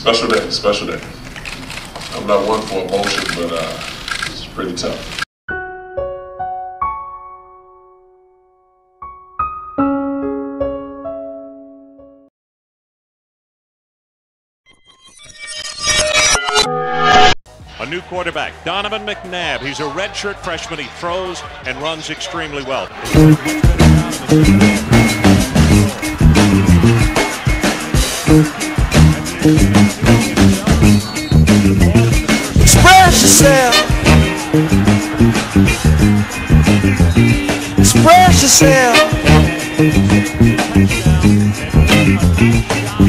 Special day, special day. I'm not one for emotion, but it's pretty tough. A new quarterback, Donovan McNabb. He's a redshirt freshman. He throws and runs extremely well. Express yourself. Express yourself.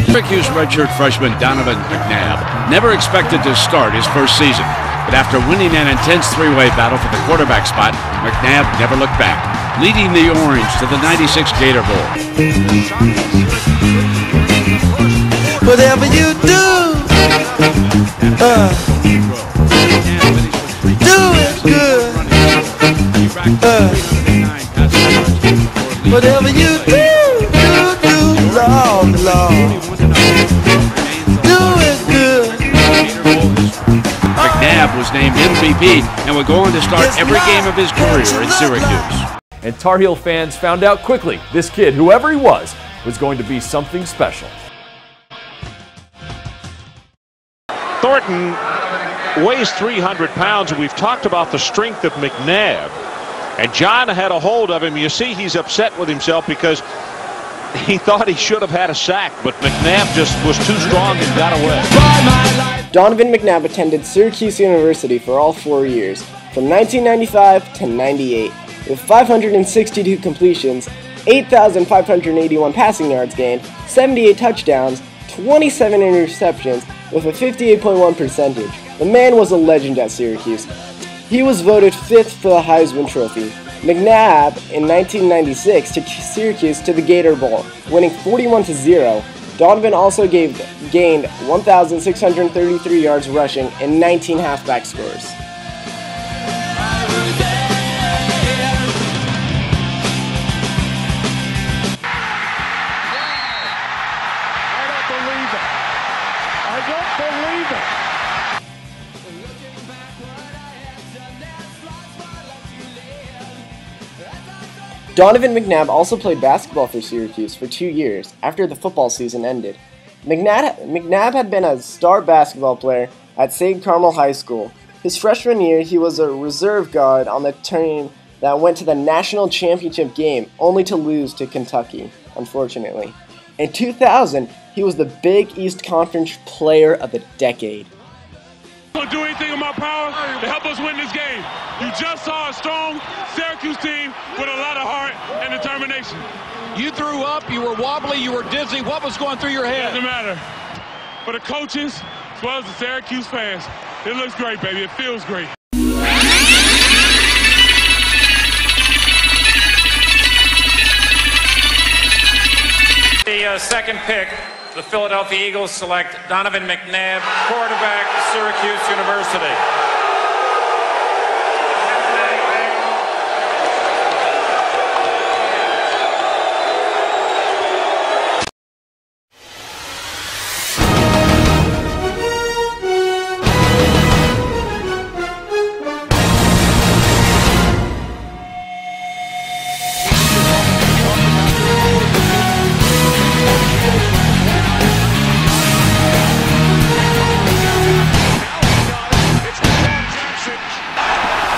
Syracuse redshirt freshman Donovan McNabb never expected to start his first season, but after winning an intense three-way battle for the quarterback spot, McNabb never looked back, leading the Orange to the '96 Gator Bowl. Whatever you do, do it good. Whatever you do, Lord, do it good. McNabb was named MVP and would go on to start every game of his career at Syracuse. And Tar Heel fans found out quickly this kid, whoever he was going to be something special. Thornton weighs 300 pounds, and we've talked about the strength of McNabb. And John had a hold of him. You see he's upset with himself because he thought he should have had a sack, but McNabb just was too strong and got away. Donovan McNabb attended Syracuse University for all 4 years, from 1995 to 98, with 562 completions, 8,581 passing yards gained, 78 touchdowns, 27 interceptions, with a 58.1 percentage. The man was a legend at Syracuse. He was voted 5th for the Heisman Trophy. McNabb, in 1996, took Syracuse to the Gator Bowl, winning 41-0. Donovan also gained 1,633 yards rushing and 19 halfback scores. Donovan McNabb also played basketball for Syracuse for 2 years after the football season ended. McNabb had been a star basketball player at St. Carmel High School. His freshman year, he was a reserve guard on the team that went to the national championship game, only to lose to Kentucky, unfortunately. In 2000, he was the Big East Conference Player of the Decade. I'll do anything in my power to help us win this game. You just saw a strong Syracuse team with a lot of heart and determination. You threw up, you were wobbly, you were dizzy. What was going through your head? Doesn't matter. For the coaches, as well as the Syracuse fans, it looks great, baby. It feels great. The second pick, the Philadelphia Eagles select Donovan McNabb, quarterback, Syracuse University.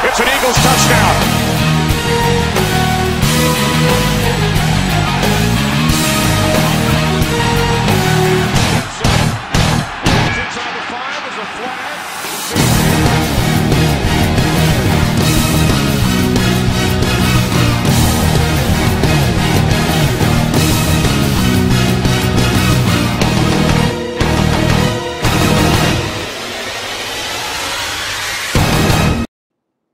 It's an Eagles touchdown.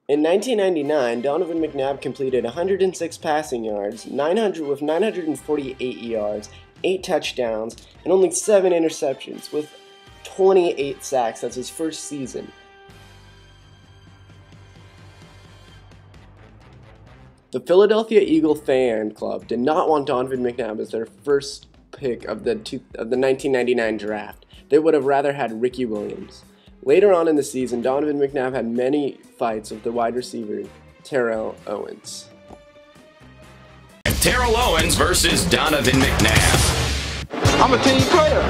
In 1999, Donovan McNabb completed 106 passing yards, 948 yards, 8 touchdowns, and only 7 interceptions, with 28 sacks. That's his first season. The Philadelphia Eagle fan club did not want Donovan McNabb as their first pick of the 1999 draft. they would have rather had Ricky Williams. Later on in the season, Donovan McNabb had many fights with the wide receiver, Terrell Owens. Terrell Owens versus Donovan McNabb. I'm a team player.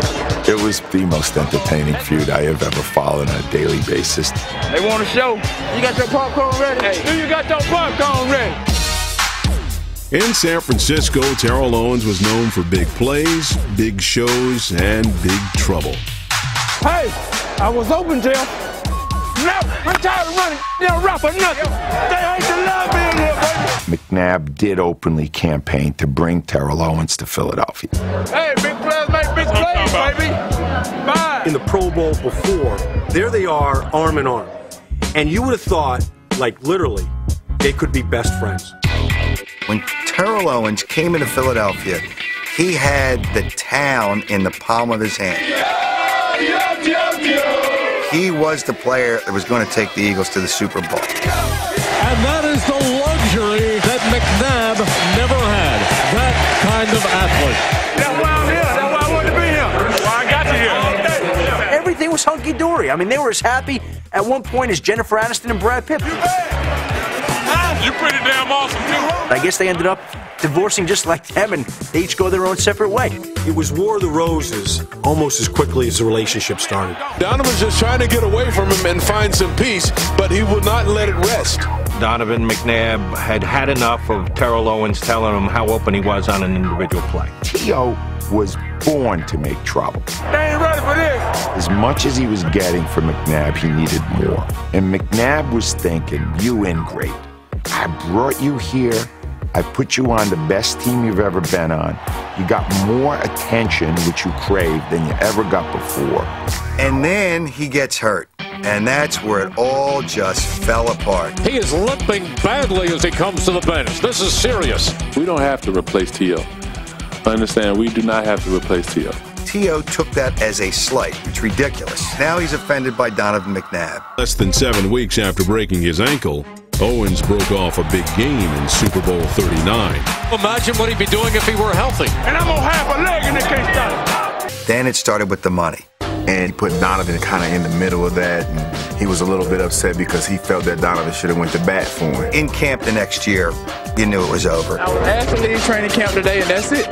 It was the most entertaining feud I have ever followed on a daily basis. They want a show. You got your popcorn ready? Hey, do you got your popcorn ready? In San Francisco, Terrell Owens was known for big plays, big shows, and big trouble. Hey, I was open, Jeff. No, I'm tired of running. Rough or nothing. They hate to love me in here, baby. McNabb did openly campaign to bring Terrell Owens to Philadelphia. Hey, big players make big plays, baby. Bye. In the Pro Bowl before, there they are, arm in arm. And you would have thought, like literally, they could be best friends. When Terrell Owens came into Philadelphia, he had the town in the palm of his hand. He was the player that was going to take the Eagles to the Super Bowl. And that is the luxury that McNabb never had. That kind of athlete. That's why I'm here. That's why I wanted to be here. That's why I got you here. Everything was hunky-dory. I mean, they were as happy at one point as Jennifer Aniston and Brad Pitt. You're pretty damn awesome, too. I guess they ended up divorcing just like them, and they each go their own separate way. It was War of the Roses almost as quickly as the relationship started. Donovan's just trying to get away from him and find some peace, but he will not let it rest. Donovan McNabb had had enough of Terrell Owens telling him how open he was on an individual play. T.O. was born to make trouble. They ain't ready for this. As much as he was getting from McNabb, he needed more. And McNabb was thinking, you ingrate. I brought you here. I put you on the best team you've ever been on. You got more attention, which you craved, than you ever got before. And then he gets hurt. And that's where it all just fell apart. He is limping badly as he comes to the bench. This is serious. We don't have to replace T.O. Understand, we do not have to replace T.O. T.O. took that as a slight. It's ridiculous. Now he's offended by Donovan McNabb. Less than 7 weeks after breaking his ankle, Owens broke off a big game in Super Bowl 39. Imagine what he'd be doing if he were healthy. And I'm on half a leg and they can't stop it. Then it started with the money. And he put Donovan kind of in the middle of that, and he was a little bit upset because he felt that Donovan should have went to bat for him. In camp the next year, you knew it was over. I had to leave training camp today, and that's it.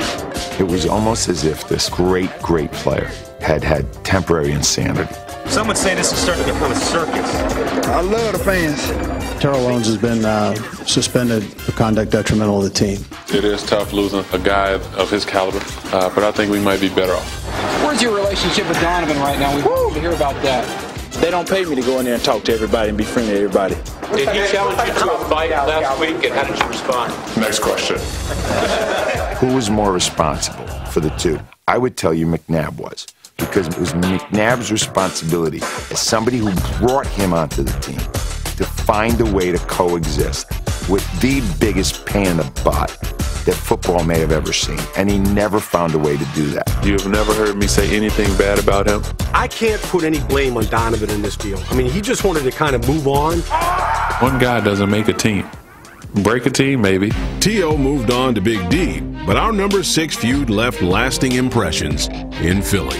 It was almost as if this great player had had temporary insanity. Some would say this is starting to become a circus. I love the fans. Terrell Owens has been suspended for conduct detrimental to the team. It is tough losing a guy of his caliber, but I think we might be better off. Where's your relationship with Donovan right now? We want to hear about that. They don't pay me to go in there and talk to everybody and be friendly to everybody. Did he challenge you to a fight last week, and how did you respond? Next question. Who was more responsible for the two? I would tell you McNabb was, because it was McNabb's responsibility as somebody who brought him onto the team to find a way to coexist with the biggest pain in the butt that football may have ever seen, and he never found a way to do that. You have never heard me say anything bad about him? I can't put any blame on Donovan in this deal. I mean, he just wanted to kind of move on. One guy doesn't make a team. Break a team, maybe. T.O. moved on to Big D, but our number 6 feud left lasting impressions in Philly.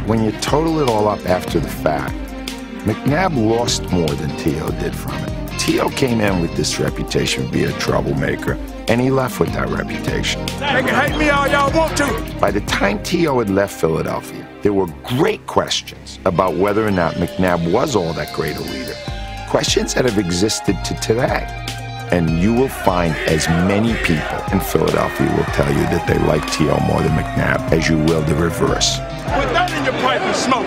When you total it all up after the fact, McNabb lost more than T.O. did from it. T.O. came in with this reputation of being a troublemaker, and he left with that reputation. They can hate me all y'all want to. By the time T.O. had left Philadelphia, there were great questions about whether or not McNabb was all that great a leader. Questions that have existed to today. And you will find as many people in Philadelphia will tell you that they like T.O. more than McNabb as you will the reverse. Put that in your pipe and smoke.